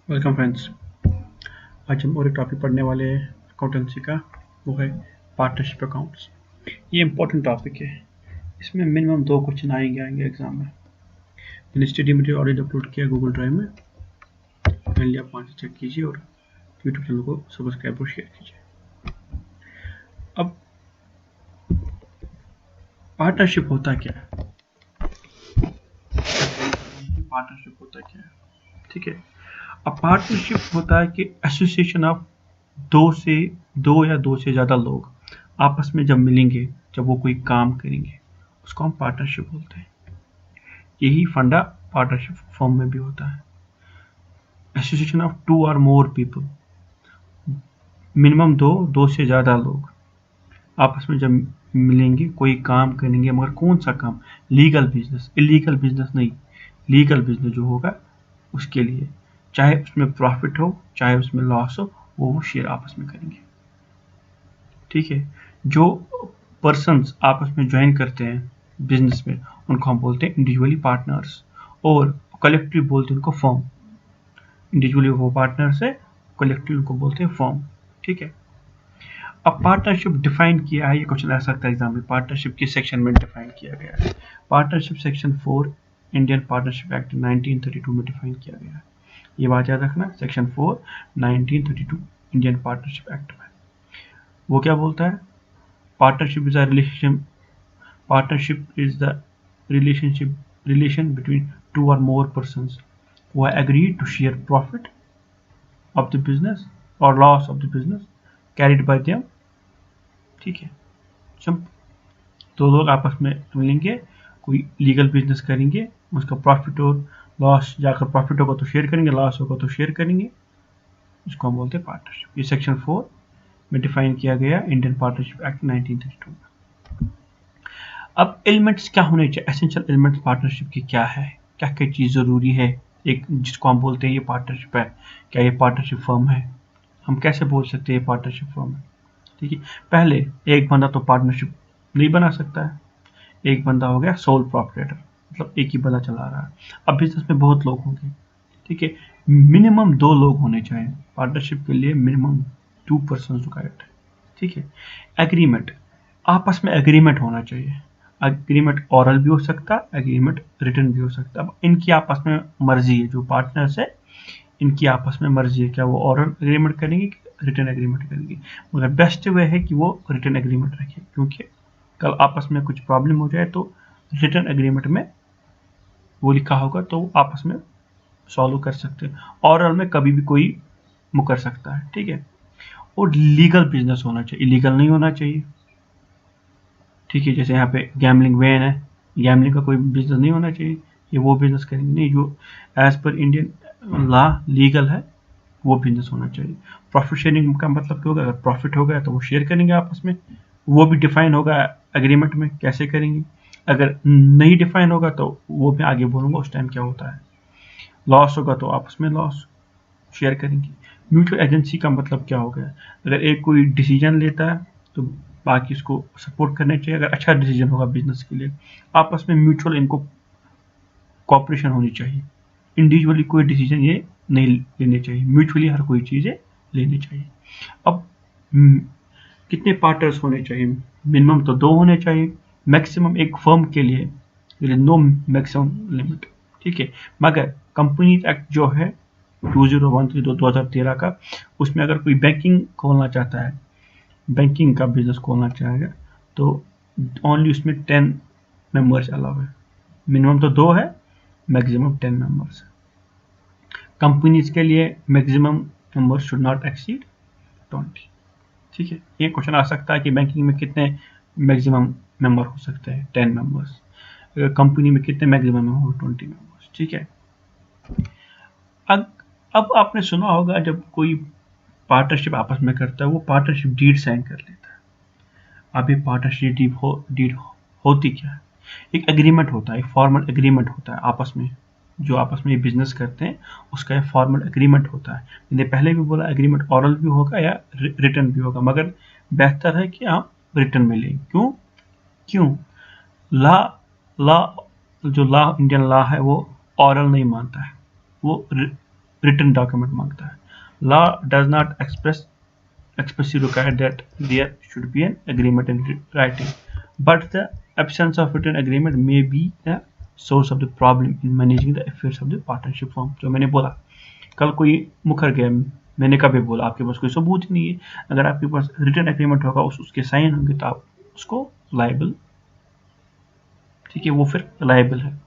Welcome friends. आज हम और एक टॉपिक पढ़ने वाले हैं अकाउंटेंसी का, वो है पार्टनरशिप अकाउंट्स। ये इंपॉर्टेंट टॉपिक है। इसमें मिनिमम 2 क्वेश्चन आएंगे एग्जाम में। मैंने स्टडी मटेरियल ऑलरेडी अपलोड किया गूगल ड्राइव में, पहले आप वहाँ से चेक कीजिए और यूट्यूब चैनल को सब्सक्राइब और शेयर कीजिए। अब पार्टनरशिप होता क्या है, पार्टनरशिप होता क्या है, ठीक है। अब पार्टनरशिप होता है कि एसोसिएशन ऑफ दो या दो से ज़्यादा लोग आपस में जब मिलेंगे, जब वो कोई काम करेंगे, उसको हम पार्टनरशिप बोलते हैं। यही फंडा पार्टनरशिप फॉर्म में भी होता है। एसोसिएशन ऑफ 2 और मोर पीपल, मिनिमम दो से ज़्यादा लोग आपस में जब मिलेंगे, कोई काम करेंगे, मगर कौन सा काम? लीगल बिजनेस, इलीगल बिजनेस नहीं। लीगल बिजनेस जो होगा उसके लिए, चाहे उसमें प्रॉफिट हो चाहे उसमें लॉस हो, वो शेयर आपस में करेंगे, ठीक है। जो पर्सन्स आपस में ज्वाइन करते हैं बिजनेस में, उनको हम बोलते हैं इंडिविजुअली पार्टनर्स, और कलेक्टिव बोलते हैं उनको फर्म। इंडिविजुअली वो पार्टनर्स है, कलेक्टिव उनको बोलते हैं फर्म, ठीक है। अब पार्टनरशिप डिफाइन किया है, ये क्वेश्चन आ सकता है एग्जाम में। पार्टनरशिप किस सेक्शन में डिफाइन किया गया है? Partnership section 4 Indian partnership act 1932 में डिफाइन किया गया है। ये बात याद रखना, सेक्शन 4 1932 इंडियन पार्टनरशिप एक्ट में वो क्या बोलता है? Partnership is the relation between 2 or more persons who are agreed to share profit of the business or loss of the business carried by them, ठीक है। दो लोग आपस में मिलेंगे, कोई लीगल बिजनेस करेंगे, उसका प्रॉफिट और लॉस, जाकर प्रॉफिट होगा तो शेयर करेंगे, लॉस होगा तो शेयर करेंगे, इसको हम बोलते हैं पार्टनरशिप। ये सेक्शन 4 में डिफाइन किया गया इंडियन पार्टनरशिप एक्ट 1932 में। अब एलिमेंट्स क्या होने चाहिए? एसेंशियल एलिमेंट्स पार्टनरशिप की क्या है, क्या क्या चीज़ ज़रूरी है, एक जिसको हम बोलते हैं ये पार्टनरशिप है, क्या ये पार्टनरशिप फर्म है? हम कैसे बोल सकते हैं ये पार्टनरशिप फर्म है, ठीक है। पहले, एक बंदा तो पार्टनरशिप नहीं बना सकता है। एक बंदा हो गया सोल प्रोप्राइटर, मतलब एक ही बंदा चला रहा है। अब बिजनेस में बहुत लोग होंगे, ठीक है। मिनिमम 2 लोग होने चाहिए पार्टनरशिप के लिए, मिनिमम 2 पर्सन रिक्वायर्ड, ठीक है। एग्रीमेंट, आपस में एग्रीमेंट होना चाहिए। एग्रीमेंट ऑरल भी हो सकता है, एग्रीमेंट रिटन भी हो सकता है। अब इनकी आपस में मर्जी है, जो पार्टनर्स है इनकी आपस में मर्जी है, क्या वो ऑरल एग्रीमेंट करेंगे कि रिटन एग्रीमेंट करेंगे। मगर बेस्ट वे है कि वो रिटन एग्रीमेंट रखें, क्योंकि कल आपस में कुछ प्रॉब्लम हो जाए तो रिटन एग्रीमेंट में वो लिखा होगा तो आपस में सॉल्व कर सकते हैं। ऑरल में कभी भी कोई मुकर सकता है, ठीक है। और लीगल बिजनेस होना चाहिए, इलीगल नहीं होना चाहिए, ठीक है। जैसे यहाँ पे गैमलिंग वैन है, गैमलिंग का कोई बिजनेस नहीं होना चाहिए, ये वो बिजनेस करेंगे नहीं, जो as per Indian law legal है वो बिजनेस होना चाहिए। प्रॉफिट शेयरिंग का मतलब क्या होगा? अगर प्रॉफिट हो गया तो वो शेयर करेंगे आपस में, वो भी डिफाइन होगा एग्रीमेंट में कैसे करेंगे। अगर नहीं डिफाइन होगा तो वो मैं आगे बोलूँगा उस टाइम क्या होता है। लॉस होगा तो आपस में लॉस शेयर करेंगे। म्यूचुअल एजेंसी का मतलब क्या हो गया? अगर एक कोई डिसीजन लेता है तो बाकी उसको सपोर्ट करना चाहिए। अगर अच्छा डिसीजन होगा बिजनेस के लिए, आपस में म्यूचुअल इनको कॉपरेशन होनी चाहिए। इंडिविजुअली कोई डिसीजन ये नहीं लेने चाहिए, म्यूचुअली हर कोई चीज़ें लेनी चाहिए। अब कितने पार्टनर्स होने चाहिए? मिनिमम तो 2 होने चाहिए। मैक्सिमम एक फर्म के लिए नो मैक्सिमम लिमिट, ठीक है। मगर कंपनीज एक्ट जो है 2013 2013 का, उसमें अगर कोई बैंकिंग खोलना चाहता है, बैंकिंग का बिजनेस खोलना चाहेगा, तो ओनली उसमें 10 मेंबर्स अलाउ है। मिनिमम तो 2 है, मैक्सिमम 10 मेंबर्स। कंपनीज के लिए maximum members should not exceed 20, ठीक है। ये क्वेश्चन आ सकता है कि बैंकिंग में कितने मैक्सिमम मेंबर हो सकते हैं? 10 मेंबर्स। कंपनी में कितने मैक्सिमम मेंबर? 20 मेंबर्स, ठीक है। अब आपने सुना होगा जब कोई पार्टनरशिप आपस में करता है, वो पार्टनरशिप डीड साइन कर लेता है। अब ये पार्टनरशिप डीड होती क्या है? एक एग्रीमेंट होता है, एक फॉर्मल एग्रीमेंट होता है आपस में, जो आपस में ये बिजनेस करते हैं उसका एक फॉर्मल एग्रीमेंट होता है। मैंने पहले भी बोला एग्रीमेंट ऑरल भी होगा या रिटन भी होगा, मगर बेहतर है कि आप रिटन में लें। क्यों? लॉ जो लॉ इंडियन लॉ है वो ऑरल नहीं मानता है, वो रिटन डॉक्यूमेंट मांगता है। Law does not expressly require that there should be an agreement in writing, but the absence of written agreement may be the source of the problem in managing the affairs of the partnership firm। जो मैंने बोला, कल कोई मुकर गया, मैंने कभी बोला आपके पास कोई सबूत नहीं है, अगर आपके पास रिटन एग्रीमेंट होगा, उसके साइन होंगे, तो आप उसको लायबल, ठीक है, वो फिर लायबल है।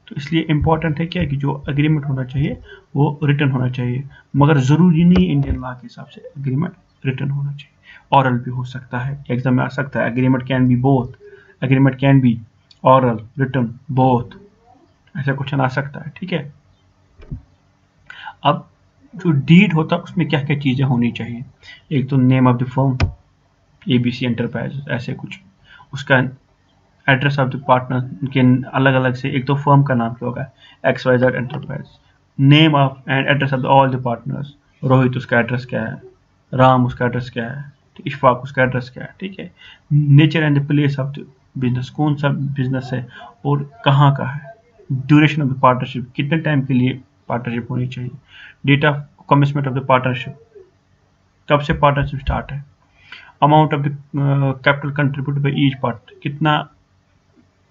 तो इसलिए इम्पॉर्टेंट है क्या कि जो एग्रीमेंट होना चाहिए वो रिटन होना चाहिए, मगर ज़रूरी नहीं इंडियन लॉ के हिसाब से एग्रीमेंट रिटन होना चाहिए, ऑरल भी हो सकता है, एग्जाम में आ सकता है। Agreement can be both, agreement can be oral, written, both, ऐसा क्वेश्चन आ सकता है, ठीक है। अब जो डीड होता है उसमें क्या क्या चीज़ें होनी चाहिए, एक तो name of the firm, ABC enterprise, ऐसे कुछ, उसका एड्रेस ऑफ द पार्टनर के अलग अलग से, एक तो फर्म का नाम क्या होगा, XYZ enterprise, name of and address of all the partners, Rohit उसका एड्रेस क्या है, राम उसका एड्रेस क्या है, इशफाक उसका एड्रेस क्या है, ठीक है। Nature and the place of the business, कौन सा बिजनेस है और कहाँ का है, ड्यूरेशन ऑफ द पार्टनरशिप, कितने टाइम के लिए पार्टनरशिप होनी चाहिए, date of commitment of the partnership, कब से पार्टनरशिप स्टार्ट है, amount of the capital contribute by each partner, कितना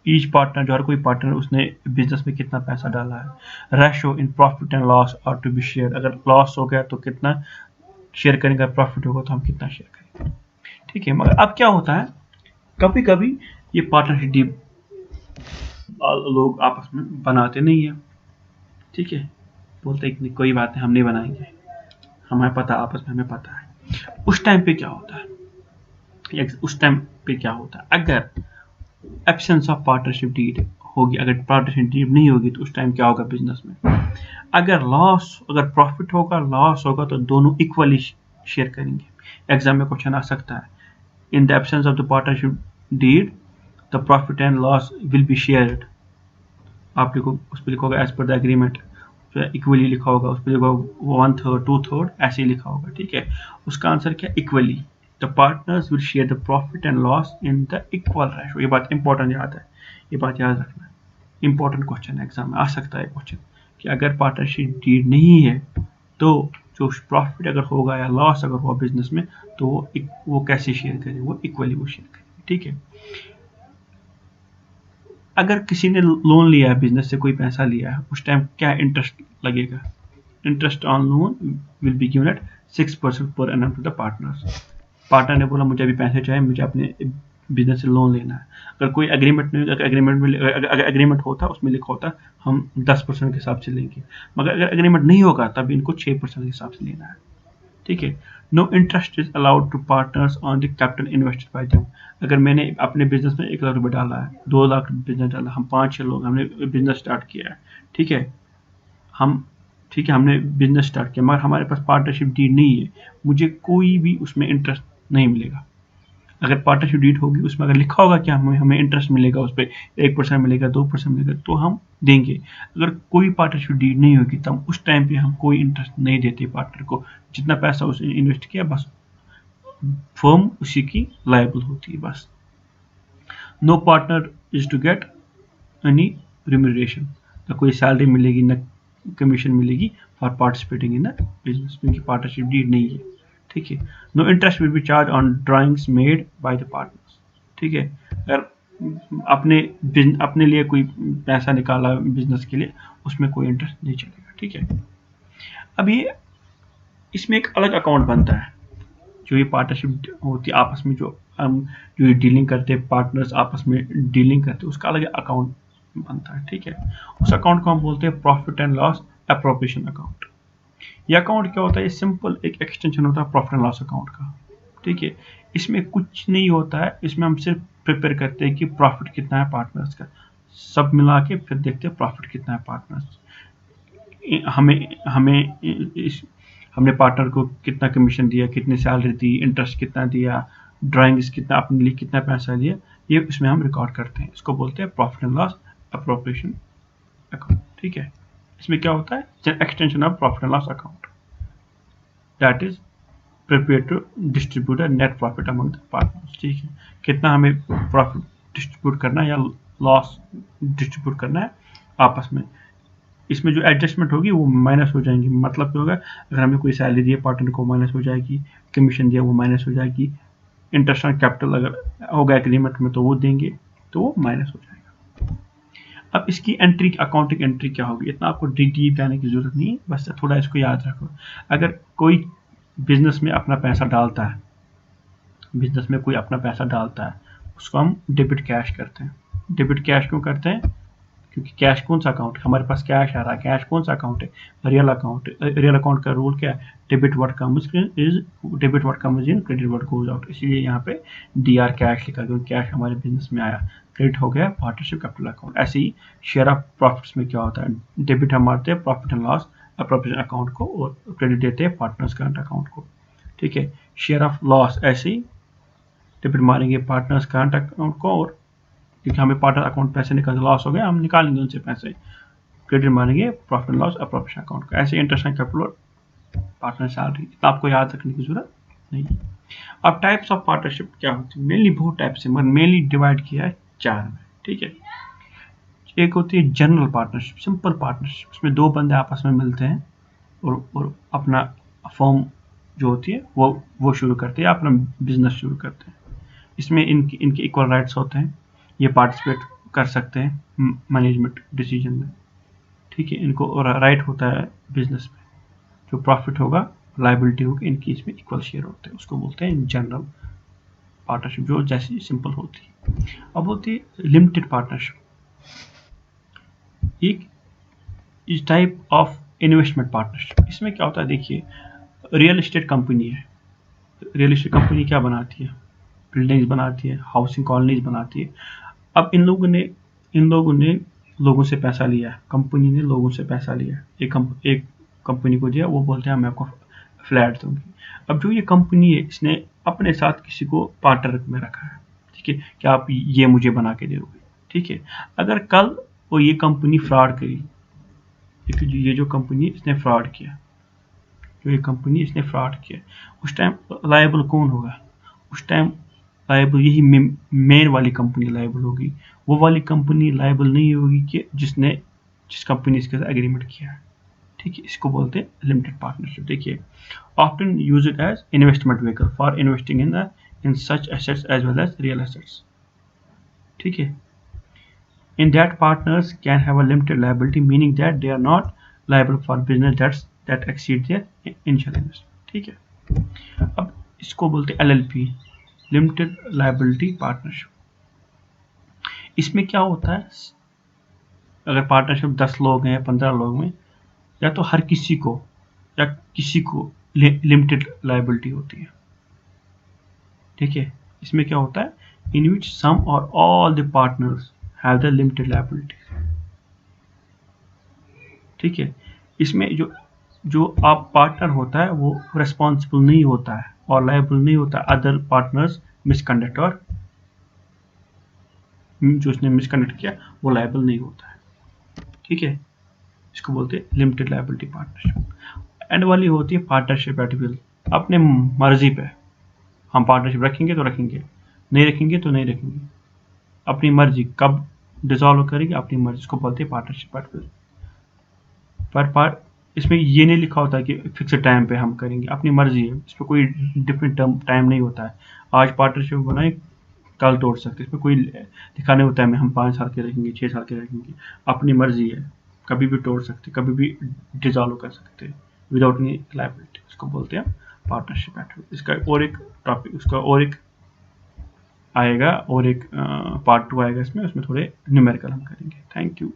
ईच पार्टनर, जो हर कोई पार्टनर उसने बिजनेस में कितना पैसा डाला है, ratio in profit and loss are to be share, अगर लॉस हो गया तो कितना शेयर करेंगे, प्रॉफिट होगा तो हम कितना शेयर करेंगे, ठीक है। मगर अब क्या होता है, कभी कभी ये पार्टनरशिप डील लोग आपस में बनाते नहीं है, ठीक है, बोलते हैं कोई बात नहीं हम नहीं बनाएंगे, हमें पता, आपस में हमें पता है। उस टाइम पे क्या होता है, अगर एब्सेंस ऑफ पार्टनरशिप डीड होगी, अगर पार्टनरशिप डीड नहीं होगी तो उस टाइम क्या होगा बिजनेस में, अगर प्रॉफिट होगा, लॉस होगा, तो दोनों इक्वली शेयर करेंगे। एग्जाम में क्वेश्चन आ सकता है, in the absence of the partnership did the profit and loss will be shared, आप लिखो, उस पर लिखोगे as per the agreement, equally लिखा होगा, उस पर लिखोगा 1/3 2/3 ऐसे ही लिखा होगा, ठीक है। उसका आंसर क्या, equally, the partners will share the profit and loss in the equal ratio. ये बात इंपॉर्टेंट याद है, ये बात याद रखना है, इंपॉर्टेंट क्वेश्चन एग्जाम में आ सकता है क्वेश्चन, कि अगर पार्टनरशिप डीड नहीं है तो जो प्रॉफिट अगर होगा या लॉस अगर हुआ बिजनेस में, तो वो कैसे शेयर करें, वो इक्वली वो शेयर करें, ठीक है। अगर किसी ने लोन लिया है, बिजनेस से कोई पैसा लिया है, उस टाइम क्या इंटरेस्ट लगेगा, interest on loan will be given at 6% per annum to the partners. Partner ने बोला मुझे अभी पैसे चाहिए, मुझे अपने बिजनेस से लोन लेना है, अगर कोई एग्रीमेंट नहीं, अगर एग्रीमेंट होता उसमें लिखा होता हम 10% के हिसाब से लेंगे, मगर अगर एग्रीमेंट नहीं होगा तब इनको 6% के हिसाब से लेना है, ठीक है। No interest is allowed to partners on the capital invested by them, अगर मैंने अपने बिजनेस में 1 लाख रुपये डाला है, 2 लाख बिजनेस डाला, हम 5-6 लोग हमने बिजनेस स्टार्ट किया है, ठीक है, हमने बिजनेस स्टार्ट किया, मगर हमारे पास पार्टनरशिप डीड नहीं है, मुझे कोई भी उसमें इंटरेस्ट नहीं मिलेगा। अगर पार्टनरशिप डीड होगी, उसमें अगर लिखा होगा कि हमें इंटरेस्ट मिलेगा, उस पर 1% मिलेगा, 2% मिलेगा, तो हम देंगे। अगर कोई पार्टनरशिप डीड नहीं होगी तब उस टाइम पे हम कोई इंटरेस्ट नहीं देते पार्टनर को, जितना पैसा उसने इन्वेस्ट किया बस फर्म उसी की लायबल होती है, बस। No partner is to get any remuneration, ना कोई सैलरी मिलेगी, ना कमीशन मिलेगी for participating in the business, क्योंकि पार्टनरशिप डीड नहीं है, ठीक है। No interest will be charge on drawings made by the partners, ठीक है। अगर अपने लिए कोई पैसा निकाला बिजनेस के लिए, उसमें कोई इंटरेस्ट नहीं चलेगा, ठीक है। अब ये इसमें एक अलग अकाउंट बनता है, जो ये पार्टनरशिप होती है आपस में, जो ये डीलिंग करते हैं पार्टनर्स आपस में डीलिंग करते हैं, उसका अलग अकाउंट बनता है, ठीक है। उस अकाउंट को हम बोलते हैं profit and loss appropriation account. ये अकाउंट क्या होता है, ये सिंपल एक एक्सटेंशन होता है प्रॉफिट एंड लॉस अकाउंट का, ठीक है। इसमें कुछ नहीं होता है, इसमें हम सिर्फ प्रिपेयर करते हैं कि प्रॉफिट कितना है पार्टनर्स का, सब मिला के फिर देखते हैं प्रॉफिट कितना है पार्टनर्स, हमने पार्टनर को कितना कमीशन दिया, कितनी सैलरी दी, इंटरेस्ट कितना दिया, ड्राइंग्स कितना, अपने लिए कितना पैसा दिया, ये इसमें हम रिकॉर्ड करते हैं, इसको बोलते हैं profit and loss appropriation account, ठीक है। इसमें क्या होता है, extension of profit and loss account, that is prepare to distribute net profit among the partners, ठीक है। कितना हमें प्रॉफिट डिस्ट्रीब्यूट करना है या लॉस डिस्ट्रीब्यूट करना है आपस में, इसमें जो एडजस्टमेंट होगी वो माइनस हो जाएंगी। मतलब क्या होगा, अगर हमने कोई सैलरी दी है पार्टनर को माइनस हो जाएगी, कमीशन दिया वो माइनस हो जाएगी, इंटरेस्ट ऑन कैपिटल अगर होगा एग्रीमेंट में तो वो देंगे तो वो माइनस हो जाएगा। अब इसकी एंट्री, अकाउंटिंग एंट्री क्या होगी, इतना आपको डीप जाने की जरूरत नहीं है, बस थोड़ा इसको याद रखो। अगर कोई बिजनेस में अपना पैसा डालता है, बिजनेस में कोई अपना पैसा डालता है, उसको हम डेबिट कैश करते हैं। डेबिट कैश क्यों करते हैं, क्योंकि कैश कौन सा अकाउंट है, हमारे पास कैश आ रहा है, कैश कौन सा अकाउंट है, रियल अकाउंट है। रियल अकाउंट का रूल क्या है, debit what comes in, credit what goes out. इसीलिए यहाँ पे DR कैश लिखा, क्योंकि कैश हमारे बिजनेस में आया, क्रेडिट हो गया पार्टनरशिप कैपिटल अकाउंट। ऐसे ही शेयर ऑफ प्रॉफिट्स में क्या होता है, डेबिट हम मारते हैं profit and loss appropriation account को और क्रेडिट देते हैं पार्टनर्स करंट अकाउंट को। ठीक है, शेयर ऑफ लॉस ऐसे ही डेबिट मारेंगे पार्टनर्स करंट अकाउंट को, और क्योंकि हमें पार्टनर अकाउंट पैसे निकल लॉस हो गया हम निकालेंगे उनसे पैसे, क्रेडिट मारेंगे profit and loss appropriation account को। ऐसे interest and capital, partner salary, तो आपको याद रखने की जरूरत नहीं है। अब टाइप्स ऑफ पार्टनरशिप क्या होती है, मेनली बहुत टाइप्स है, मगर मेनली डिवाइड किया है 4 में। ठीक है, एक होती है जनरल पार्टनरशिप, सिंपल पार्टनरशिप, इसमें 2 बंदे आपस में मिलते हैं और अपना फर्म जो होती है वो शुरू करते हैं, अपना बिजनेस शुरू करते हैं। इसमें इनके इक्वल राइट्स होते हैं, ये पार्टिसिपेट कर सकते हैं मैनेजमेंट डिसीजन में। ठीक है, इनको राइट होता है बिजनेस में, जो प्रॉफिट होगा लायबिलिटी होगी इनकी इसमें इक्वल शेयर होते हैं, उसको बोलते हैं जनरल पार्टनरशिप, जो जैसी सिंपल होती है। अब होती है लिमिटेड पार्टनरशिप, एक इस टाइप ऑफ इन्वेस्टमेंट पार्टनरशिप। इसमें क्या होता है, देखिए रियल एस्टेट कंपनी है, रियल एस्टेट कंपनी क्या बनाती है, बिल्डिंग्स बनाती है, हाउसिंग कॉलोनीज बनाती है। अब इन लोगों ने लोगों से पैसा लिया है, कंपनी ने लोगों से पैसा लिया है, एक कंपनी को दिया, वो बोलते हैं मैं आपको फ्लैट दूंगी। अब जो ये कंपनी है इसने अपने साथ किसी को पार्टनर में रखा है, ठीक है, कि आप ये मुझे बना के दोगे। ठीक है, अगर कल वो ये कंपनी फ्रॉड करी, ये जो कंपनी इसने फ्रॉड किया, जो ये कंपनी इसने फ्रॉड किया, उस टाइम लायबल कौन होगा, उस टाइम लायबल यही मेन वाली कंपनी लायबल होगी, वो वाली कंपनी लायबल नहीं होगी कि जिस कंपनी इसके साथ एग्रीमेंट किया है। ठीक है, इसको बोलते हैं लिमिटेड पार्टनरशिप। देखिए often use it as investment vehicle for investing in such assets as well as real assets. ठीक है, in that partners can have a limited liability, meaning that they are not liable for business that exceed their initial investment। ठीक है, अब इसको बोलते हैं LLP, limited liability partnership. इसमें क्या होता है, अगर पार्टनरशिप 10 लोग हैं या 15 लोग में, या तो हर किसी को या किसी को लिमिटेड लायबिलिटी होती है। ठीक है, इसमें क्या होता है, इन विच सम और all the partners have the limited liability। ठीक है, इसमें जो आप पार्टनर होता है वो रिस्पॉन्सिबल नहीं होता है और लायबल नहीं होता अदर पार्टनर्स मिसकंडक्ट, और जो उसने मिसकंडक्ट किया वो लायबल नहीं होता है। ठीक है, इसको बोलते हैं लिमिटेड लायबिलिटी पार्टनरशिप। एंड वाली होती है पार्टनरशिप एट विल, अपने मर्जी पे हम पार्टनरशिप रखेंगे तो रखेंगे, नहीं रखेंगे तो नहीं रखेंगे, अपनी मर्जी, कब डिसॉल्व करेंगे अपनी मर्जी, इसको बोलते हैं पार्टनरशिप एट विल। पर इसमें ये नहीं लिखा होता कि फिक्स्ड टाइम पे हम करेंगे, अपनी मर्जी है, इसमें कोई डिफरेंट टाइम नहीं होता है। आज पार्टनरशिप बनाए कल तोड़ सकते, इसमें कोई लिखा नहीं होता है मैं हम 5 साल के रखेंगे 6 साल के रखेंगे, अपनी मर्जी है, कभी भी तोड़ सकते, कभी भी डिसॉल्व कर सकते विदाउट एनी लायबिलिटी, इसको बोलते हैं पार्टनरशिप एट विल। इसका और एक टॉपिक, उसका और एक आएगा, और एक पार्ट 2 आएगा इसमें, उसमें थोड़े न्यूमेरिकल हम करेंगे। Thank you.